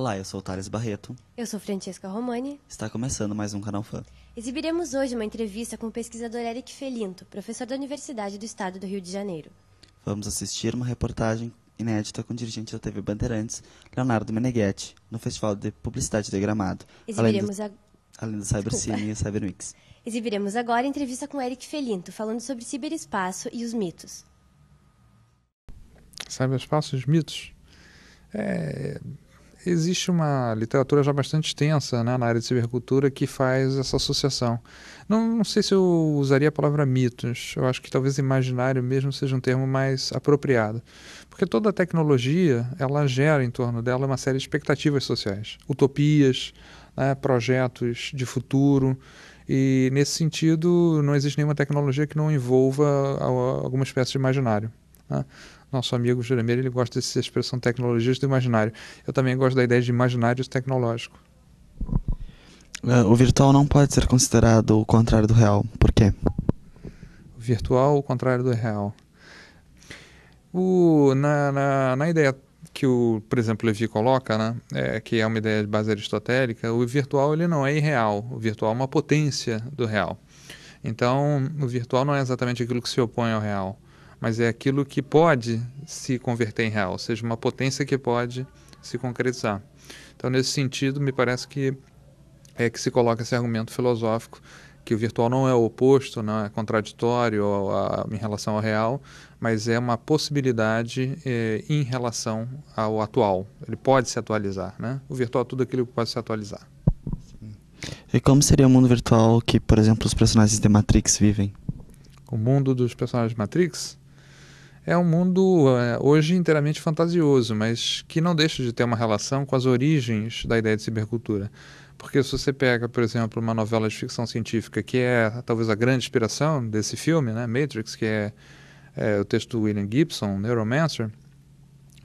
Olá, eu sou o Thales Barreto. Eu sou Francesca Romani. Está começando mais um Canal Fã. Exibiremos hoje uma entrevista com o pesquisador Eric Felinto, professor da Universidade do Estado do Rio de Janeiro. Vamos assistir uma reportagem inédita com o dirigente da TV Bandeirantes, Leonardo Meneghetti, no Festival de Publicidade de Gramado, além do Cybercine e Cybermix. Exibiremos agora a entrevista com Eric Felinto, falando sobre ciberespaço e os mitos. Cyberespaço e os mitos? Existe uma literatura já bastante extensa, né, na área de cibercultura que faz essa associação. Não sei se eu usaria a palavra mitos, eu acho que talvez imaginário mesmo seja um termo mais apropriado. Porque toda a tecnologia, ela gera em torno dela uma série de expectativas sociais, utopias, né, projetos de futuro, e nesse sentido não existe nenhuma tecnologia que não envolva alguma espécie de imaginário, né? Nosso amigo Juremir, ele gosta dessa expressão tecnologias do imaginário. Eu também gosto da ideia de imaginário tecnológico. O virtual não pode ser considerado o contrário do real. Por quê? O virtual, o contrário do real. Na ideia que por exemplo, Levi coloca, né, que é uma ideia de base aristotélica, o virtual ele não é irreal. O virtual é uma potência do real. Então, o virtual não é exatamente aquilo que se opõe ao real, mas é aquilo que pode se converter em real, ou seja, uma potência que pode se concretizar. Então, nesse sentido, me parece que se coloca esse argumento filosófico, que o virtual não é o oposto, não é contraditório em relação ao real, mas é uma possibilidade em relação ao atual. Ele pode se atualizar, né? O virtual é tudo aquilo que pode se atualizar. E como seria o mundo virtual que, por exemplo, os personagens de Matrix vivem? O mundo dos personagens de Matrix é um mundo hoje inteiramente fantasioso, mas que não deixa de ter uma relação com as origens da ideia de cibercultura. Porque se você pega, por exemplo, uma novela de ficção científica, que é talvez a grande inspiração desse filme, né, Matrix, que é o texto do William Gibson, Neuromancer,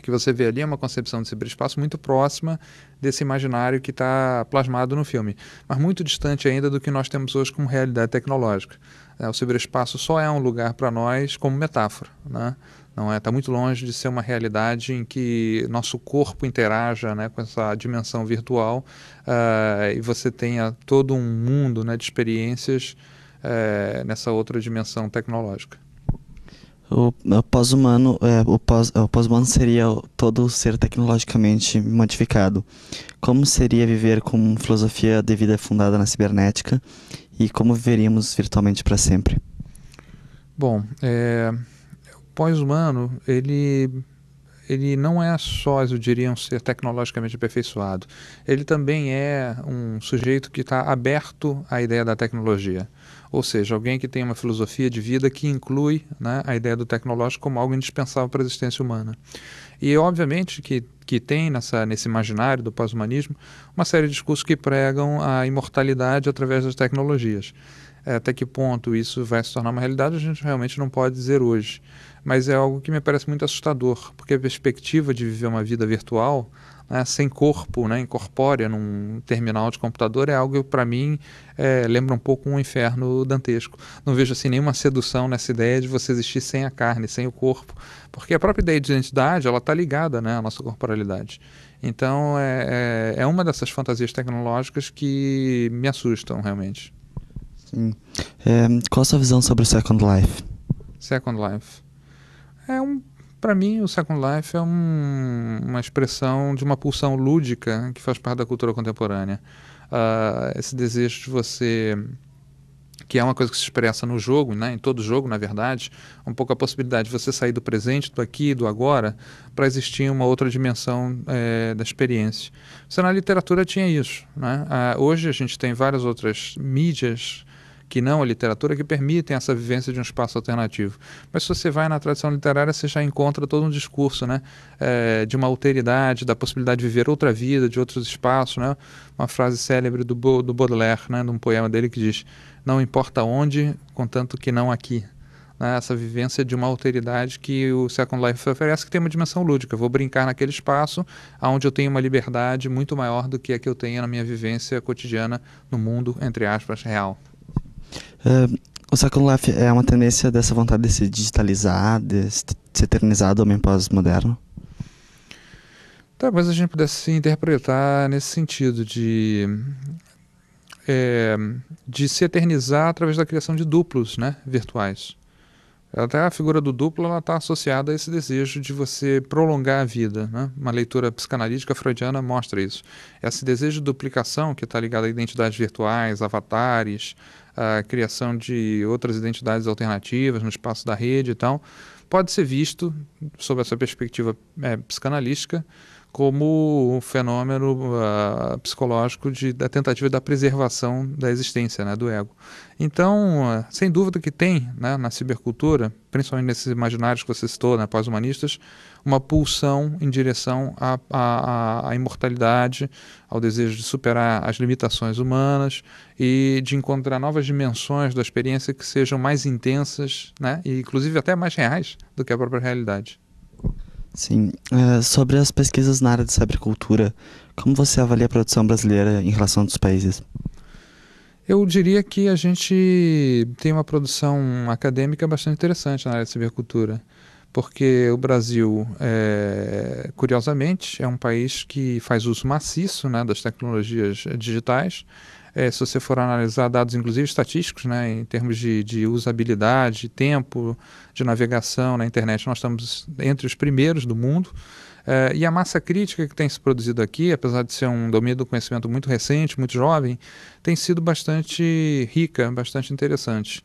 que você vê ali uma concepção de ciberespaço muito próxima desse imaginário que está plasmado no filme, mas muito distante ainda do que nós temos hoje como realidade tecnológica. O ciberespaço só é um lugar para nós como metáfora, né? Não está muito longe de ser uma realidade em que nosso corpo interaja, né, com essa dimensão virtual, e você tenha todo um mundo, né, de experiências nessa outra dimensão tecnológica. O pós-humano seria todo ser tecnologicamente modificado. Como seria viver com filosofia de vida fundada na cibernética e como viveríamos virtualmente para sempre? Bom, o pós-humano, ele não é só, eu diria, um ser tecnologicamente aperfeiçoado. Ele também é um sujeito que está aberto à ideia da tecnologia. Ou seja, alguém que tem uma filosofia de vida que inclui, né, a ideia do tecnológico como algo indispensável para a existência humana. E, obviamente, que tem nesse imaginário do pós-humanismo uma série de discursos que pregam a imortalidade através das tecnologias. Até que ponto isso vai se tornar uma realidade, a gente realmente não pode dizer hoje. Mas é algo que me parece muito assustador, porque a perspectiva de viver uma vida virtual, né, sem corpo, né, incorpórea num terminal de computador, é algo que, para mim, lembra um pouco um inferno dantesco. Não vejo assim nenhuma sedução nessa ideia de você existir sem a carne, sem o corpo, porque a própria ideia de identidade ela está ligada, né, à nossa corporalidade. Então, é uma dessas fantasias tecnológicas que me assustam, realmente. Sim. Qual a sua visão sobre o Second Life? Second Life. Para mim, o Second Life é uma expressão de uma pulsão lúdica que faz parte da cultura contemporânea. Esse desejo de você, que é uma coisa que se expressa no jogo, né, em todo jogo, na verdade, um pouco a possibilidade de você sair do presente, do aqui e do agora, para existir uma outra dimensão da experiência. Você na literatura tinha isso, né? Hoje a gente tem várias outras mídias que não a literatura, que permitem essa vivência de um espaço alternativo. Mas se você vai na tradição literária, você já encontra todo um discurso, né, de uma alteridade, da possibilidade de viver outra vida, de outros espaços, né? Uma frase célebre do Baudelaire, né, de um poema dele que diz: não importa onde, contanto que não aqui. Né? Essa vivência de uma alteridade que o Second Life oferece, que tem uma dimensão lúdica. Eu vou brincar naquele espaço onde eu tenho uma liberdade muito maior do que a que eu tenho na minha vivência cotidiana no mundo, entre aspas, real. O Second Life é uma tendência dessa vontade de se digitalizar, de se eternizar do homem pós-moderno? Talvez a gente pudesse interpretar nesse sentido de se eternizar através da criação de duplos, né, virtuais. Até a figura do duplo está associada a esse desejo de você prolongar a vida, né? Uma leitura psicanalítica freudiana mostra isso. Esse desejo de duplicação que está ligado a identidades virtuais, avatares, a criação de outras identidades alternativas no espaço da rede e tal, pode ser visto, sob essa perspectiva psicanalística, como um fenômeno psicológico da tentativa da preservação da existência, né, do ego. Então, sem dúvida que tem, né, na cibercultura, principalmente nesses imaginários que você citou, né, pós-humanistas, uma pulsão em direção à imortalidade, ao desejo de superar as limitações humanas e de encontrar novas dimensões da experiência que sejam mais intensas, né, e inclusive até mais reais do que a própria realidade. Sim, sobre as pesquisas na área de cibercultura, como você avalia a produção brasileira em relação a outros países? Eu diria que a gente tem uma produção acadêmica bastante interessante na área de cibercultura, porque o Brasil, curiosamente, é um país que faz uso maciço, né, das tecnologias digitais. Se você for analisar dados, inclusive estatísticos, né, em termos de usabilidade, tempo de navegação na internet, nós estamos entre os primeiros do mundo. E a massa crítica que tem se produzido aqui, apesar de ser um domínio do conhecimento muito recente, muito jovem, tem sido bastante rica, bastante interessante.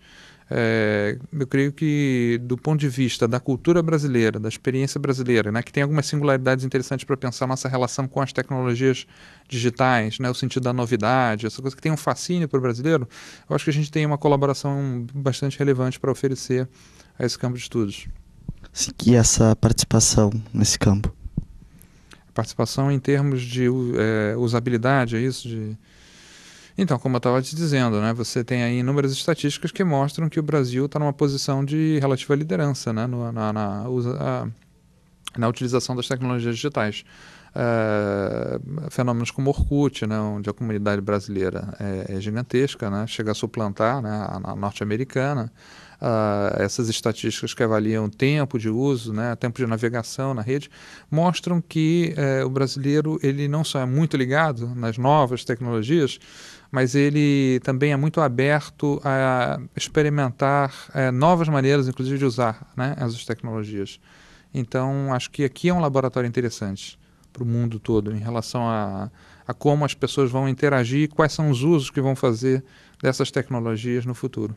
Eu creio que, do ponto de vista da cultura brasileira, da experiência brasileira, né, que tem algumas singularidades interessantes para pensar nossa relação com as tecnologias digitais, né, o sentido da novidade, essa coisa que tem um fascínio para o brasileiro, eu acho que a gente tem uma colaboração bastante relevante para oferecer a esse campo de estudos. Sim, e essa participação nesse campo? Participação em termos de usabilidade, é isso? Então, como eu estava te dizendo, né, você tem aí inúmeras estatísticas que mostram que o Brasil está numa posição de relativa liderança, né, na utilização das tecnologias digitais. Fenômenos como Orkut, né, onde a comunidade brasileira é gigantesca, né, chega a suplantar, né, a norte-americana. Essas estatísticas que avaliam tempo de uso, né, tempo de navegação na rede, mostram que o brasileiro ele não só é muito ligado nas novas tecnologias, mas ele também é muito aberto a experimentar novas maneiras, inclusive, de usar, né, essas tecnologias. Então, acho que aqui é um laboratório interessante para o mundo todo, em relação a como as pessoas vão interagir e quais são os usos que vão fazer dessas tecnologias no futuro.